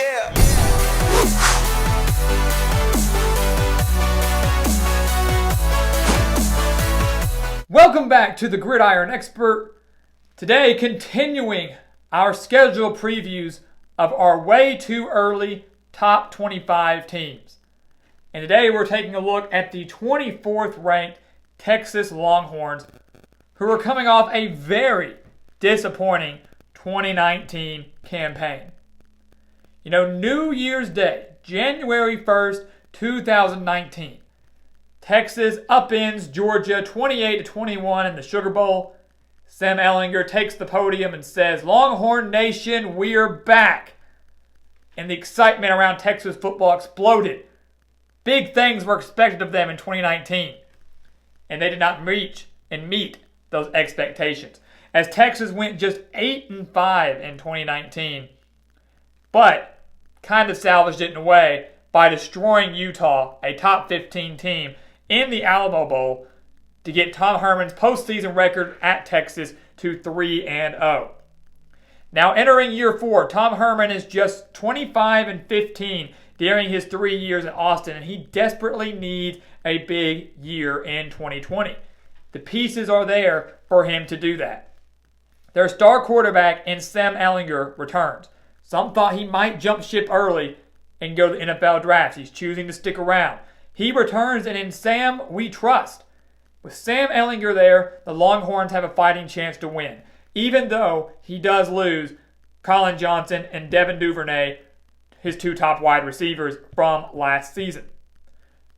Yeah. Welcome back to the Gridiron Expert. Today, continuing our schedule previews of our way too early top 25 teams. And today we're taking a look at the 24th ranked Texas Longhorns, who are coming off a very disappointing 2019 campaign. New Year's Day, January 1st, 2019. Texas upends Georgia 28-21 in the Sugar Bowl. Sam Ehlinger takes the podium and says, "Longhorn Nation, we're back." And the excitement around Texas football exploded. Big things were expected of them in 2019. And they did not meet those expectations, as Texas went just 8-5 in 2019, but kind of salvaged it in a way by destroying Utah, a top 15 team, in the Alamo Bowl to get Tom Herman's postseason record at Texas to 3-0. Now entering year 4, Tom Herman is just 25-15 during his 3 years in Austin, and he desperately needs a big year in 2020. The pieces are there for him to do that. Their star quarterback in Sam Ehlinger returns. Some thought he might jump ship early and go to the NFL draft. He's choosing to stick around. He returns, and in Sam we trust. With Sam Ehlinger there, the Longhorns have a fighting chance to win, even though he does lose Colin Johnson and Devin Duvernay, his 2 top wide receivers from last season.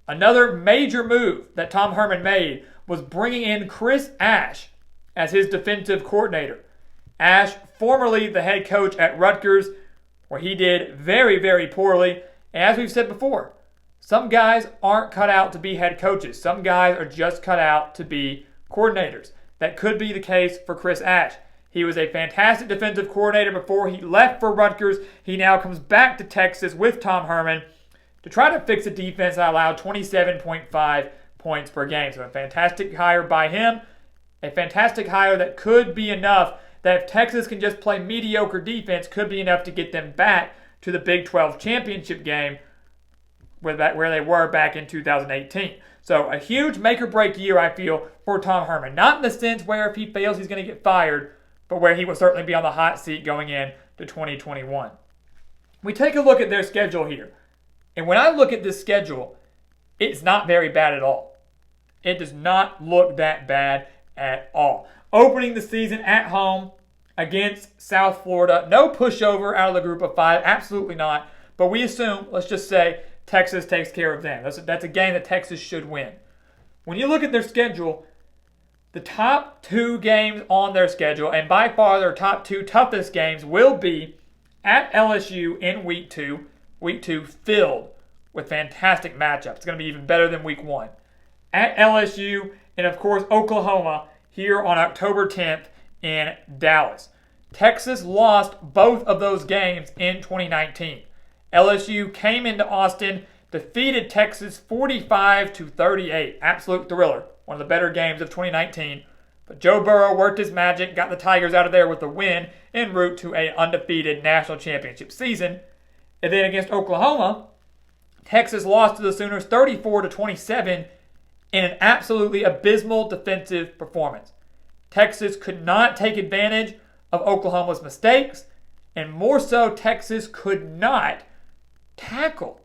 Another major move that Tom Herman made was bringing in Chris Ash as his defensive coordinator. Ash, formerly the head coach at Rutgers, where he did very, very poorly. And as we've said before, some guys aren't cut out to be head coaches. Some guys are just cut out to be coordinators. That could be the case for Chris Ash. He was a fantastic defensive coordinator before he left for Rutgers. He now comes back to Texas with Tom Herman to try to fix a defense that allowed 27.5 points per game. So a fantastic hire by him. A fantastic hire that could be enough that if Texas can just play mediocre defense, could be enough to get them back to the Big 12 championship game where they were back in 2018. So a huge make-or-break year, I feel, for Tom Herman. Not in the sense where if he fails, he's going to get fired, but where he will certainly be on the hot seat going in to 2021. We take a look at their schedule here. And when I look at this schedule, it's not very bad at all. It does not look that bad at all. Opening the season at home against South Florida. No pushover out of the group of 5. Absolutely not. But we assume, let's just say, Texas takes care of them. That's a game that Texas should win. When you look at their schedule, the top 2 games on their schedule, and by far their top 2 toughest games, will be at LSU in Week 2. Week 2 filled with fantastic matchups. It's going to be even better than Week 1. At LSU, and of course Oklahoma here on October 10th in Dallas. Texas lost both of those games in 2019. LSU came into Austin, defeated Texas 45-38. Absolute thriller. One of the better games of 2019. But Joe Burrow worked his magic, got the Tigers out of there with a win en route to an undefeated national championship season. And then against Oklahoma, Texas lost to the Sooners 34-27 in an absolutely abysmal defensive performance. Texas could not take advantage of Oklahoma's mistakes, and more so, Texas could not tackle.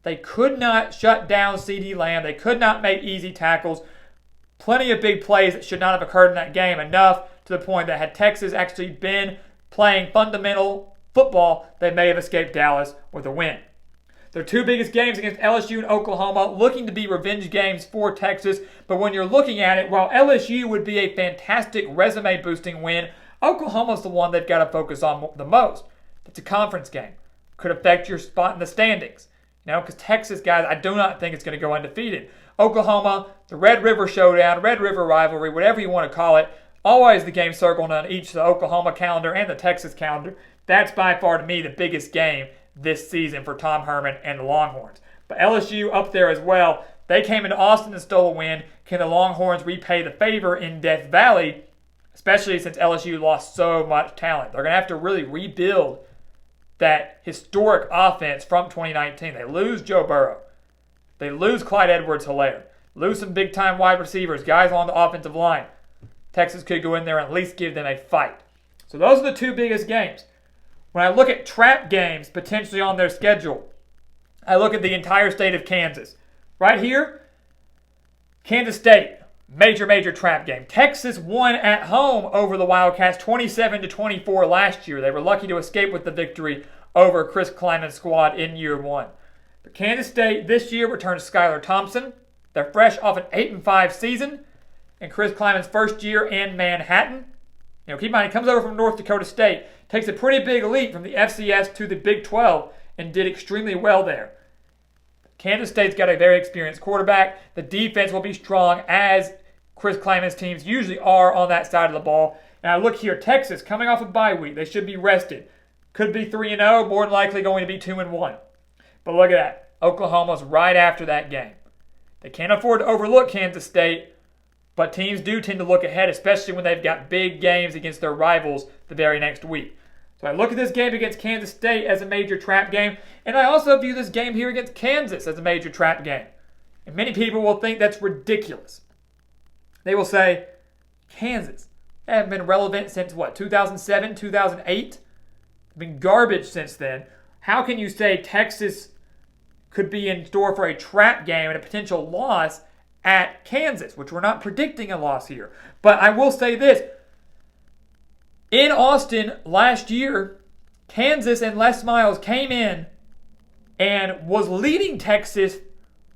They could not shut down CeeDee Lamb. They could not make easy tackles. Plenty of big plays that should not have occurred in that game, enough to the point that had Texas actually been playing fundamental football, they may have escaped Dallas with a win. Their 2 biggest games against LSU and Oklahoma, looking to be revenge games for Texas, but when you're looking at it, while LSU would be a fantastic resume-boosting win, Oklahoma's the one they've got to focus on the most. It's a conference game. Could affect your spot in the standings. Because Texas, guys, I do not think it's going to go undefeated. Oklahoma, the Red River Showdown, Red River Rivalry, whatever you want to call it, always the game circled on each the Oklahoma calendar and the Texas calendar. That's by far, to me, the biggest game this season for Tom Herman and the Longhorns. But LSU up there as well. They came into Austin and stole a win. Can the Longhorns repay the favor in Death Valley, especially since LSU lost so much talent? They're going to have to really rebuild that historic offense from 2019. They lose Joe Burrow. They lose Clyde Edwards-Helaire. Lose some big-time wide receivers, guys on the offensive line. Texas could go in there and at least give them a fight. So those are the two biggest games. When I look at trap games potentially on their schedule, I look at the entire state of Kansas. Right here, Kansas State, major trap game. Texas won at home over the Wildcats 27-24 last year. They were lucky to escape with the victory over Chris Kleinman's squad in year one. But Kansas State this year returns Skylar Thompson. They're fresh off an 8-5 season in Chris Kleinman's first year in Manhattan. Keep in mind, he comes over from North Dakota State, takes a pretty big leap from the FCS to the Big 12, and did extremely well there. Kansas State's got a very experienced quarterback. The defense will be strong, as Chris Kleinman's teams usually are on that side of the ball. And I look here, Texas coming off a bye week. They should be rested. Could be 3-0, more than likely going to be 2-1. But look at that. Oklahoma's right after that game. They can't afford to overlook Kansas State, but teams do tend to look ahead, especially when they've got big games against their rivals the very next week. So I look at this game against Kansas State as a major trap game, and I also view this game here against Kansas as a major trap game. And many people will think that's ridiculous. They will say, Kansas, they haven't been relevant since, 2007, 2008? Been garbage since then. How can you say Texas could be in store for a trap game and a potential loss at Kansas, which we're not predicting a loss here. But I will say this. In Austin last year, Kansas and Les Miles came in and was leading Texas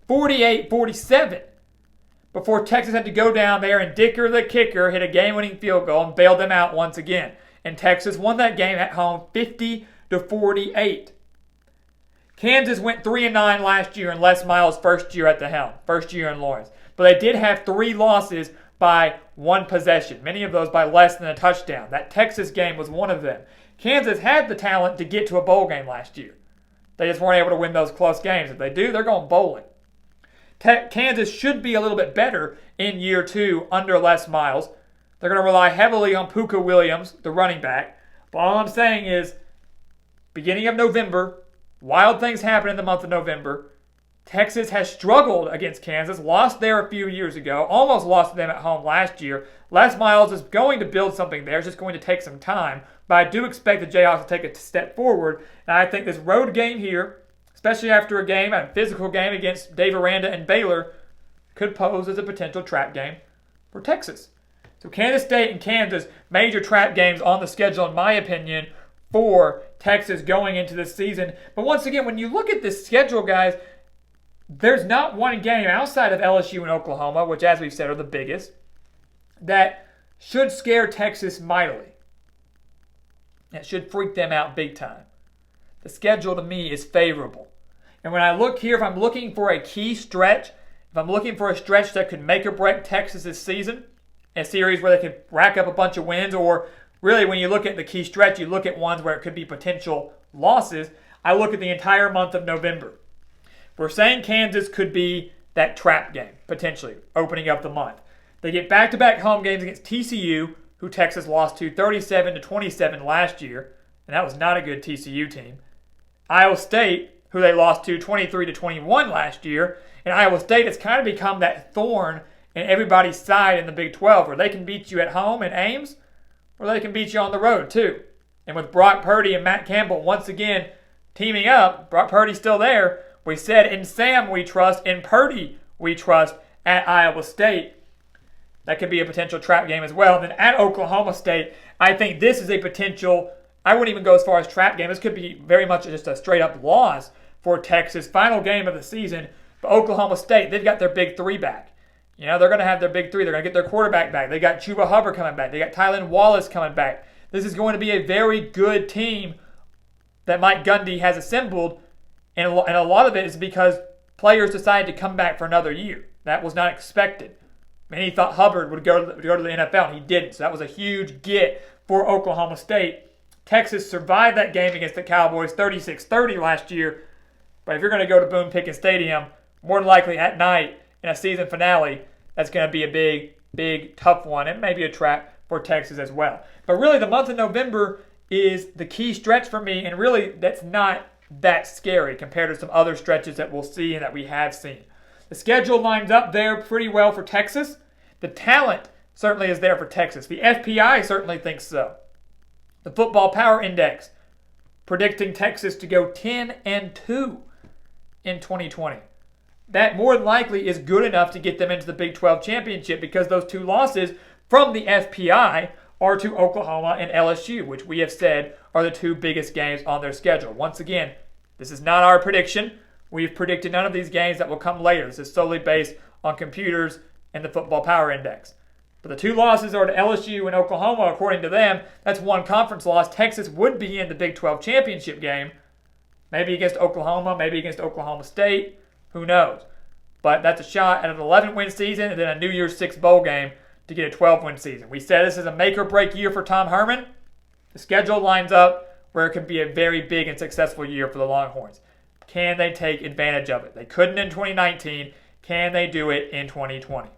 48-47 before Texas had to go down there and Dicker, the kicker, hit a game-winning field goal and bailed them out once again. And Texas won that game at home 50-48. Kansas went 3-9 last year in Les Miles' first year at the helm, first year in Lawrence. But they did have 3 losses by 1 possession, many of those by less than a touchdown. That Texas game was one of them. Kansas had the talent to get to a bowl game last year. They just weren't able to win those close games. If they do, they're going bowling. Kansas should be a little bit better in year 2 under Les Miles. They're going to rely heavily on Puka Williams, the running back. But all I'm saying is, beginning of November, wild things happen in the month of November. Texas has struggled against Kansas, lost there a few years ago, almost lost to them at home last year. Les Miles is going to build something there. It's just going to take some time. But I do expect the Jayhawks to take a step forward. And I think this road game here, especially after a physical game against Dave Aranda and Baylor, could pose as a potential trap game for Texas. So Kansas State and Kansas, major trap games on the schedule, in my opinion, for Texas going into this season. But once again, when you look at this schedule, guys, there's not one game outside of LSU and Oklahoma, which, as we've said, are the biggest, that should scare Texas mightily. It should freak them out big time. The schedule, to me, is favorable. And when I look here, if I'm looking for a key stretch, if I'm looking for a stretch that could make or break Texas this season, a series where they could rack up a bunch of wins, or really when you look at the key stretch, you look at ones where it could be potential losses, I look at the entire month of November. We're saying Kansas could be that trap game, potentially, opening up the month. They get back-to-back home games against TCU, who Texas lost to 37-27 last year, and that was not a good TCU team. Iowa State, who they lost to 23-21 last year, and Iowa State has kind of become that thorn in everybody's side in the Big 12, where they can beat you at home in Ames, or they can beat you on the road too. And with Brock Purdy and Matt Campbell once again teaming up, Brock Purdy's still there. We said in Sam we trust, in Purdy we trust at Iowa State. That could be a potential trap game as well. And then at Oklahoma State, I think this is a potential, I wouldn't even go as far as trap game. This could be very much just a straight-up loss for Texas. Final game of the season. But Oklahoma State, they've got their big 3 back. They're going to have their big 3. They're going to get their quarterback back. They got Chuba Hubbard coming back. They got Tylan Wallace coming back. This is going to be a very good team that Mike Gundy has assembled. And a lot of it is because players decided to come back for another year. That was not expected. Many thought Hubbard would go to the NFL, and he didn't. So that was a huge get for Oklahoma State. Texas survived that game against the Cowboys 36-30 last year. But if you're going to go to Boone Pickens Stadium, more than likely at night in a season finale, that's going to be a big, tough one. It may be a trap for Texas as well. But really, the month of November is the key stretch for me, and really that's not that scary compared to some other stretches that we'll see and that we have seen. The schedule lines up there pretty well for Texas. The talent certainly is there for Texas. The FPI certainly thinks so. The Football Power Index predicting Texas to go 10-2 in 2020. That more than likely is good enough to get them into the Big 12 championship, because those two losses from the FPI are to Oklahoma and LSU, which we have said are the two biggest games on their schedule. Once again, this is not our prediction. We've predicted none of these games that will come later. This is solely based on computers and the Football Power Index. But the two losses are to LSU and Oklahoma, according to them. That's one conference loss. Texas would be in the Big 12 championship game, maybe against Oklahoma, maybe against Oklahoma State. Who knows? But that's a shot at an 11-win season and then a New Year's Six bowl game to get a 12-win season. We said this is a make-or-break year for Tom Herman. The schedule lines up where it could be a very big and successful year for the Longhorns. Can they take advantage of it? They couldn't in 2019. Can they do it in 2020?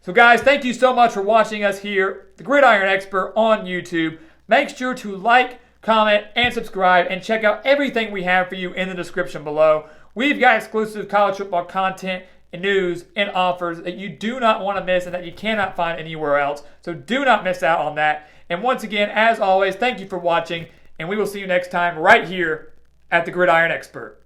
So guys, thank you so much for watching us here, the Gridiron Expert on YouTube. Make sure to like, comment, and subscribe, and check out everything we have for you in the description below. We've got exclusive college football content and news and offers that you do not want to miss and that you cannot find anywhere else. So do not miss out on that. And once again, as always, thank you for watching, and we will see you next time right here at the Gridiron Expert.